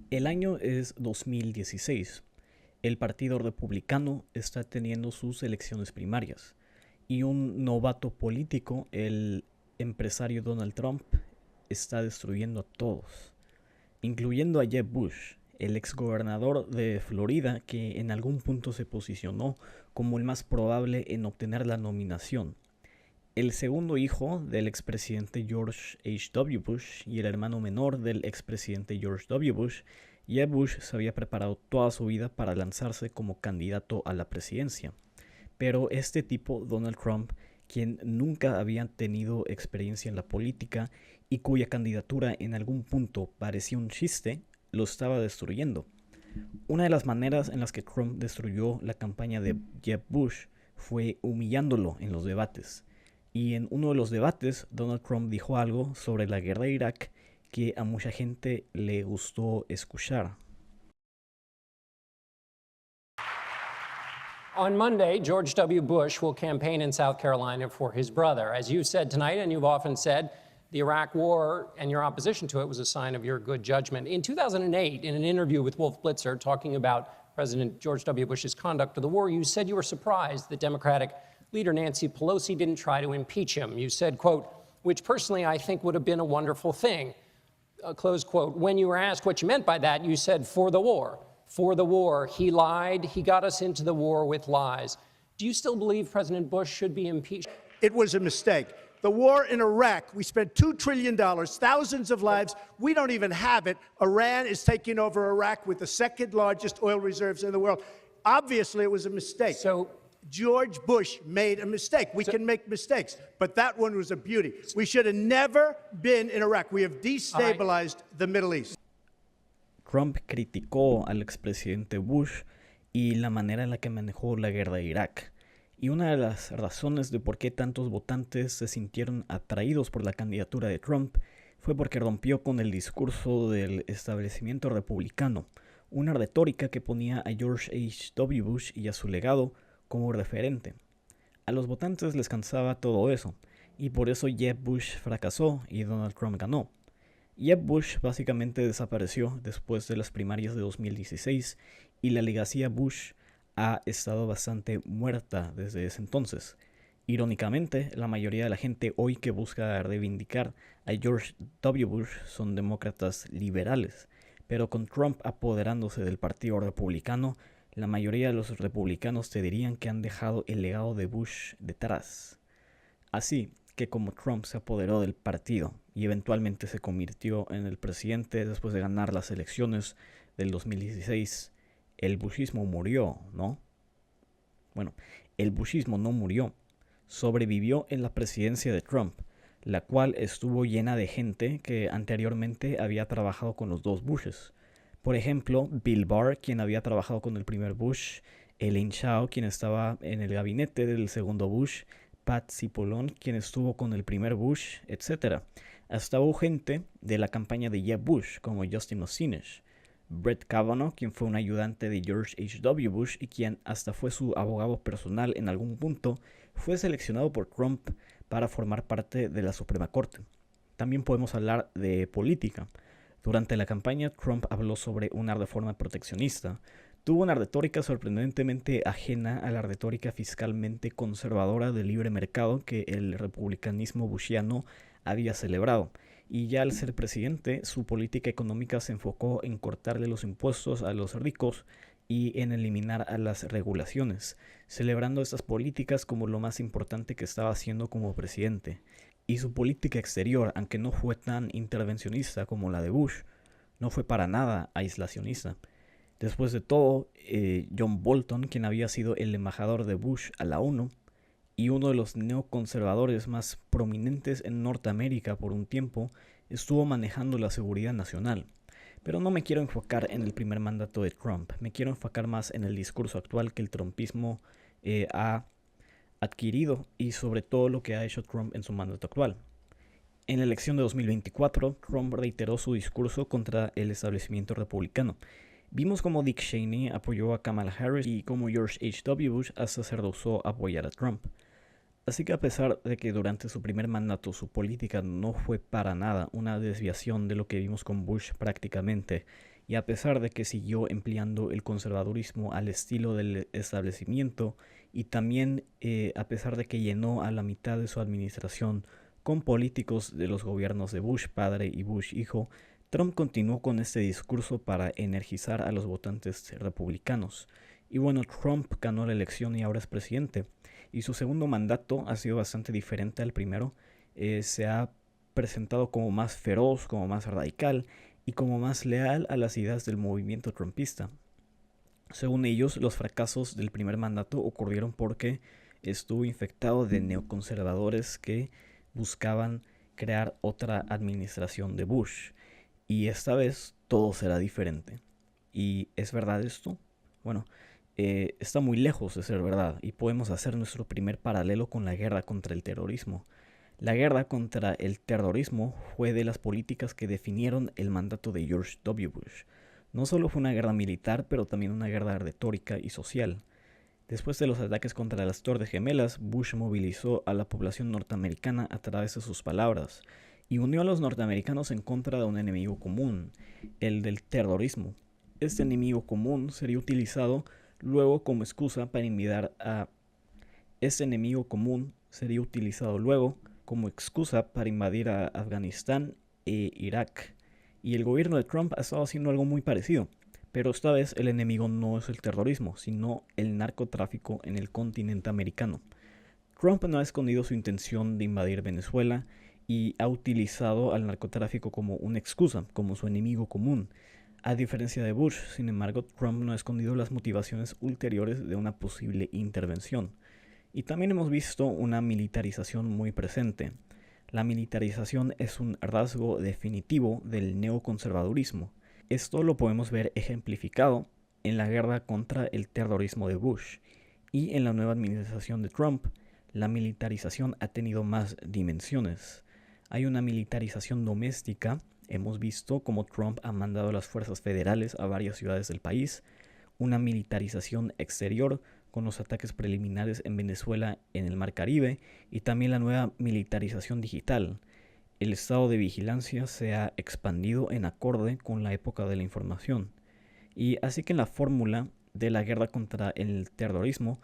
El año es 2016. El Partido Republicano está teniendo sus elecciones primarias y un novato político, el empresario Donald Trump, está destruyendo a todos, incluyendo a Jeb Bush, el exgobernador de Florida que en algún punto se posicionó como el más probable en obtener la nominación. El segundo hijo del expresidente George H. W. Bush y el hermano menor del expresidente George W. Bush, Jeb Bush se había preparado toda su vida para lanzarse como candidato a la presidencia. Pero este tipo, Donald Trump, quien nunca había tenido experiencia en la política y cuya candidatura en algún punto parecía un chiste, lo estaba destruyendo. Una de las maneras en las que Trump destruyó la campaña de Jeb Bush fue humillándolo en los debates. Y en uno de los debates, Donald Trump dijo algo sobre la guerra de Irak que a mucha gente le gustó escuchar. On Monday, George W. Bush will campaign in South Carolina for his brother. As you said tonight, and you've often said, the Iraq War and your opposition to it was a sign of your good judgment. In 2008, in an interview with Wolf Blitzer talking about President George W. Bush's conduct of the war, you said you were surprised that Democratic leader Nancy Pelosi didn't try to impeach him. You said, quote, which personally I think would have been a wonderful thing, close quote. When you were asked what you meant by that, you said, for the war. For the war. He lied. He got us into the war with lies. Do you still believe President Bush should be impeached? It was a mistake. The war in Iraq, we spent $2 trillion, thousands of lives. We don't even have it. Iran is taking over Iraq with the second largest oil reserves in the world. Obviously, it was a mistake. So George Bush made a mistake. We can make mistakes, but that one was a beauty. We should have never been in Iraq. We have destabilized the Middle East. Trump criticó al expresidente Bush y la manera en la que manejó la guerra de Irak. Y una de las razones de por qué tantos votantes se sintieron atraídos por la candidatura de Trump fue porque rompió con el discurso del establecimiento republicano, una retórica que ponía a George H. W. Bush y a su legado como referente. A los votantes les cansaba todo eso, y por eso Jeb Bush fracasó y Donald Trump ganó. Jeb Bush básicamente desapareció después de las primarias de 2016 y la legacía Bush ha estado bastante muerta desde ese entonces. Irónicamente, la mayoría de la gente hoy que busca reivindicar a George W. Bush son demócratas liberales, pero con Trump apoderándose del Partido Republicano, la mayoría de los republicanos te dirían que han dejado el legado de Bush detrás. Así que como Trump se apoderó del partido y eventualmente se convirtió en el presidente después de ganar las elecciones del 2016, el bushismo murió, ¿no? Bueno, el bushismo no murió, sobrevivió en la presidencia de Trump, la cual estuvo llena de gente que anteriormente había trabajado con los dos Bushes. Por ejemplo, Bill Barr, quien había trabajado con el primer Bush, Elaine Chao, quien estaba en el gabinete del segundo Bush, Pat Cipollone, quien estuvo con el primer Bush, etc. Hasta hubo gente de la campaña de Jeb Bush, como Justin Osinis, Brett Kavanaugh, quien fue un ayudante de George H. W. Bush y quien hasta fue su abogado personal en algún punto, fue seleccionado por Trump para formar parte de la Suprema Corte. También podemos hablar de política. Durante la campaña, Trump habló sobre una reforma proteccionista. Tuvo una retórica sorprendentemente ajena a la retórica fiscalmente conservadora del libre mercado que el republicanismo bushiano había celebrado. Y ya al ser presidente, su política económica se enfocó en cortarle los impuestos a los ricos y en eliminar a las regulaciones, celebrando estas políticas como lo más importante que estaba haciendo como presidente. Y su política exterior, aunque no fue tan intervencionista como la de Bush, no fue para nada aislacionista. Después de todo, John Bolton, quien había sido el embajador de Bush a la ONU y uno de los neoconservadores más prominentes en Norteamérica por un tiempo, estuvo manejando la seguridad nacional. Pero no me quiero enfocar en el primer mandato de Trump, me quiero enfocar más en el discurso actual que el trumpismo ha adquirido y sobre todo lo que ha hecho Trump en su mandato actual. En la elección de 2024, Trump reiteró su discurso contra el establecimiento republicano. Vimos cómo Dick Cheney apoyó a Kamala Harris y cómo George H. W. Bush hasta se rehusó a apoyar a Trump. Así que a pesar de que durante su primer mandato su política no fue para nada una desviación de lo que vimos con Bush prácticamente, y a pesar de que siguió empleando el conservadurismo al estilo del establecimiento y también a pesar de que llenó a la mitad de su administración con políticos de los gobiernos de Bush padre y Bush hijo, Trump continuó con este discurso para energizar a los votantes republicanos. Y bueno, Trump ganó la elección y ahora es presidente. Y su segundo mandato ha sido bastante diferente al primero. Se ha presentado como más feroz, como más radical y como más leal a las ideas del movimiento trumpista. Según ellos, los fracasos del primer mandato ocurrieron porque estuvo infectado de neoconservadores que buscaban crear otra administración de Bush. Y esta vez todo será diferente. ¿Y es verdad esto? Bueno, está muy lejos de ser verdad y podemos hacer nuestro primer paralelo con la guerra contra el terrorismo. La guerra contra el terrorismo fue de las políticas que definieron el mandato de George W. Bush. No solo fue una guerra militar, pero también una guerra retórica y social. Después de los ataques contra las Torres Gemelas, Bush movilizó a la población norteamericana a través de sus palabras y unió a los norteamericanos en contra de un enemigo común, el del terrorismo. Este enemigo común sería utilizado luego como excusa para invadir a Afganistán e Irak. Y el gobierno de Trump ha estado haciendo algo muy parecido. Pero esta vez el enemigo no es el terrorismo, sino el narcotráfico en el continente americano. Trump no ha escondido su intención de invadir Venezuela y ha utilizado al narcotráfico como una excusa, como su enemigo común. A diferencia de Bush, sin embargo, Trump no ha escondido las motivaciones ulteriores de una posible intervención. Y también hemos visto una militarización muy presente. La militarización es un rasgo definitivo del neoconservadurismo. Esto lo podemos ver ejemplificado en la guerra contra el terrorismo de Bush. Y en la nueva administración de Trump, la militarización ha tenido más dimensiones. Hay una militarización doméstica. Hemos visto cómo Trump ha mandado a las fuerzas federales a varias ciudades del país. Una militarización exterior con los ataques preliminares en Venezuela en el Mar Caribe. Y también la nueva militarización digital. El estado de vigilancia se ha expandido en acorde con la época de la información. Y así que en la fórmula de la guerra contra el terrorismo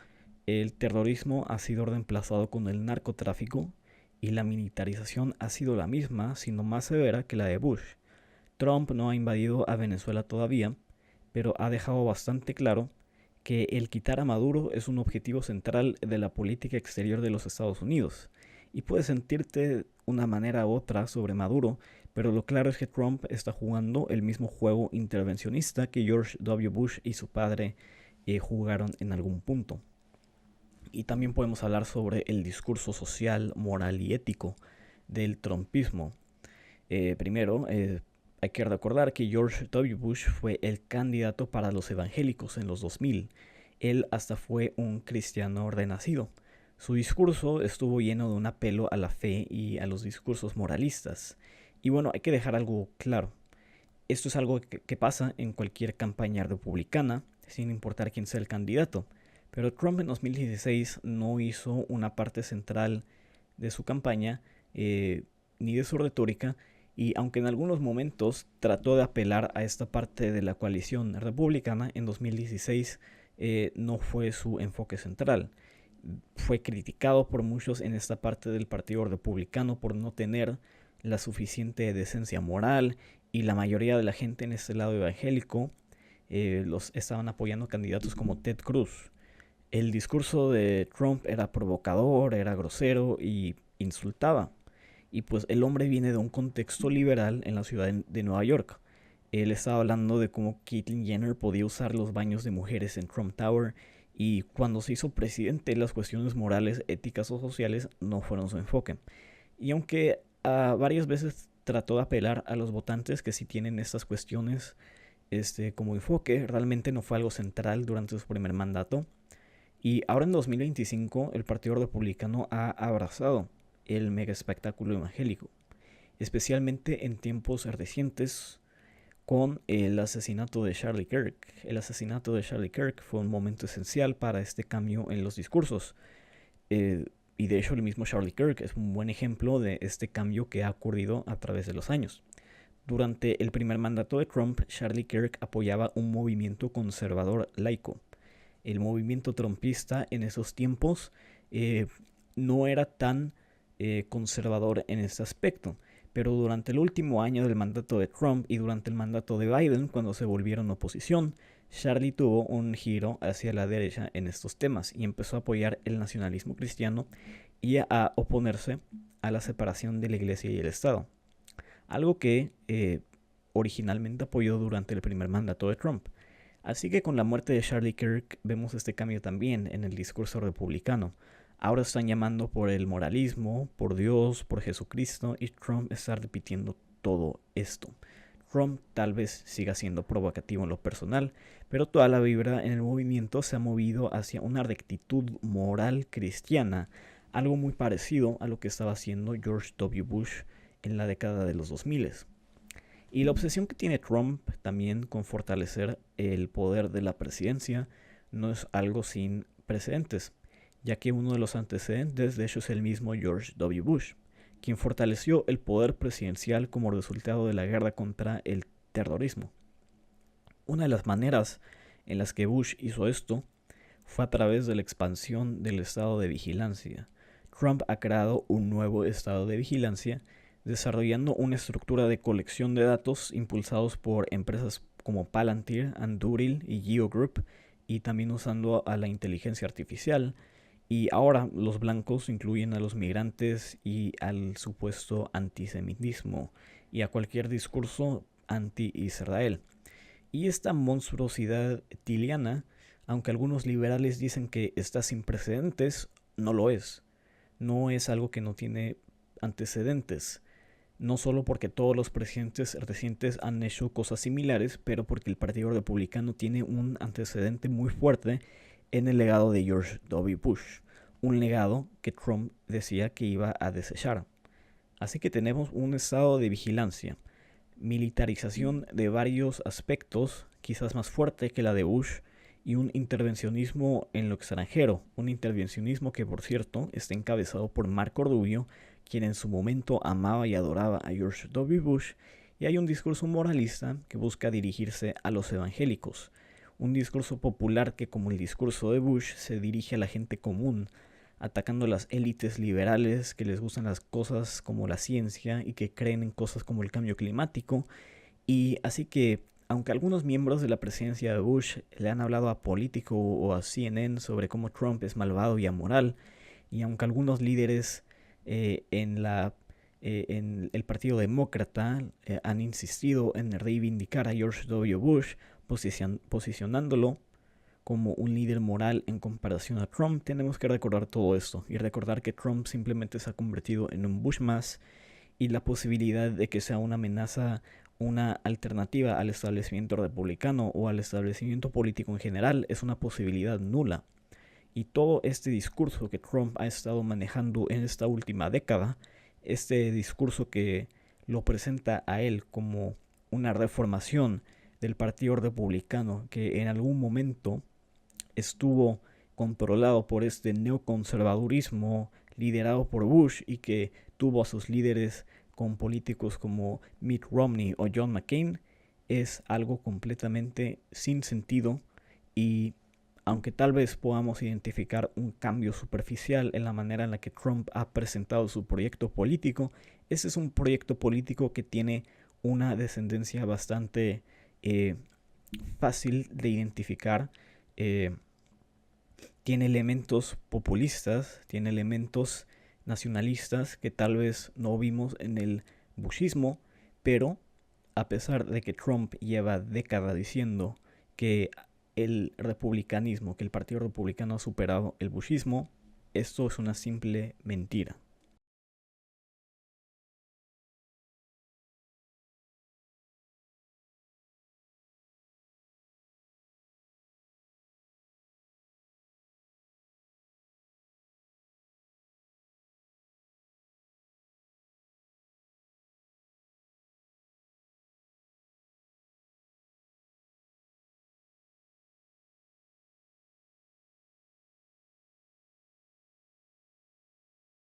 ha sido reemplazado con el narcotráfico y la militarización ha sido la misma, sino más severa que la de Bush. Trump no ha invadido a Venezuela todavía, pero ha dejado bastante claro que el quitar a Maduro es un objetivo central de la política exterior de los Estados Unidos. Y puedes sentirte una manera u otra sobre Maduro, pero lo claro es que Trump está jugando el mismo juego intervencionista que George W. Bush y su padre jugaron en algún punto. Y también podemos hablar sobre el discurso social, moral y ético del trumpismo. Primero, hay que recordar que George W. Bush fue el candidato para los evangélicos en los 2000. Él hasta fue un cristiano renacido. Su discurso estuvo lleno de un apelo a la fe y a los discursos moralistas. Y bueno, hay que dejar algo claro. Esto es algo que pasa en cualquier campaña republicana, sin importar quién sea el candidato. Pero Trump en 2016 no hizo una parte central de su campaña ni de su retórica, y aunque en algunos momentos trató de apelar a esta parte de la coalición republicana, en 2016 no fue su enfoque central. Fue criticado por muchos en esta parte del Partido Republicano por no tener la suficiente decencia moral, y la mayoría de la gente en este lado evangélico los estaban apoyando candidatos como Ted Cruz. El discurso de Trump era provocador, era grosero y insultaba. Y pues el hombre viene de un contexto liberal en la ciudad de Nueva York. Él estaba hablando de cómo Caitlyn Jenner podía usar los baños de mujeres en Trump Tower, y cuando se hizo presidente las cuestiones morales, éticas o sociales no fueron su enfoque. Y aunque varias veces trató de apelar a los votantes que sí tienen estas cuestiones como enfoque, realmente no fue algo central durante su primer mandato. Y ahora en 2025 el Partido Republicano ha abrazado el mega espectáculo evangélico, especialmente en tiempos recientes con el asesinato de Charlie Kirk. El asesinato de Charlie Kirk fue un momento esencial para este cambio en los discursos. Y de hecho el mismo Charlie Kirk es un buen ejemplo de este cambio que ha ocurrido a través de los años. Durante el primer mandato de Trump, Charlie Kirk apoyaba un movimiento conservador laico. El movimiento trumpista en esos tiempos no era tan conservador en este aspecto, pero durante el último año del mandato de Trump y durante el mandato de Biden, cuando se volvieron oposición, Charlie tuvo un giro hacia la derecha en estos temas y empezó a apoyar el nacionalismo cristiano y a oponerse a la separación de la iglesia y el Estado, algo que originalmente apoyó durante el primer mandato de Trump. Así que con la muerte de Charlie Kirk vemos este cambio también en el discurso republicano. Ahora están llamando por el moralismo, por Dios, por Jesucristo, y Trump está repitiendo todo esto. Trump tal vez siga siendo provocativo en lo personal, pero toda la vibra en el movimiento se ha movido hacia una rectitud moral cristiana, algo muy parecido a lo que estaba haciendo George W. Bush en la década de los 2000. Y la obsesión que tiene Trump también con fortalecer el poder de la presidencia no es algo sin precedentes, ya que uno de los antecedentes de hecho es el mismo George W. Bush, quien fortaleció el poder presidencial como resultado de la guerra contra el terrorismo. Una de las maneras en las que Bush hizo esto fue a través de la expansión del estado de vigilancia. Trump ha creado un nuevo estado de vigilancia, desarrollando una estructura de colección de datos impulsados por empresas como Palantir, Anduril y Geo Group, y también usando a la inteligencia artificial. Y ahora los blancos incluyen a los migrantes y al supuesto antisemitismo y a cualquier discurso anti-Israel. Y esta monstruosidad tiliana, aunque algunos liberales dicen que está sin precedentes, no lo es. No es algo que no tiene antecedentes. No solo porque todos los presidentes recientes han hecho cosas similares, pero porque el Partido Republicano tiene un antecedente muy fuerte en el legado de George W. Bush, un legado que Trump decía que iba a desechar. Así que tenemos un estado de vigilancia, militarización de varios aspectos, quizás más fuerte que la de Bush, y un intervencionismo en lo extranjero, un intervencionismo que por cierto está encabezado por Marco Rubio, quien en su momento amaba y adoraba a George W. Bush, y hay un discurso moralista que busca dirigirse a los evangélicos, un discurso popular que, como el discurso de Bush, se dirige a la gente común, atacando a las élites liberales que les gustan las cosas como la ciencia y que creen en cosas como el cambio climático. Y así que, aunque algunos miembros de la presidencia de Bush le han hablado a Político o a CNN sobre cómo Trump es malvado y amoral, y aunque algunos líderes en el Partido Demócrata han insistido en reivindicar a George W. Bush, posicionándolo como un líder moral en comparación a Trump, tenemos que recordar todo esto y recordar que Trump simplemente se ha convertido en un Bush más, y la posibilidad de que sea una amenaza, una alternativa al establecimiento republicano o al establecimiento político en general es una posibilidad nula. Y todo este discurso que Trump ha estado manejando en esta última década, este discurso que lo presenta a él como una reformación del Partido Republicano que en algún momento estuvo controlado por este neoconservadurismo liderado por Bush y que tuvo a sus líderes con políticos como Mitt Romney o John McCain, es algo completamente sin sentido. Y aunque tal vez podamos identificar un cambio superficial en la manera en la que Trump ha presentado su proyecto político, ese es un proyecto político que tiene una descendencia bastante fácil de identificar. Tiene elementos populistas, tiene elementos nacionalistas que tal vez no vimos en el bushismo, pero a pesar de que Trump lleva décadas diciendo que el republicanismo, que el Partido Republicano ha superado el bushismo, esto es una simple mentira.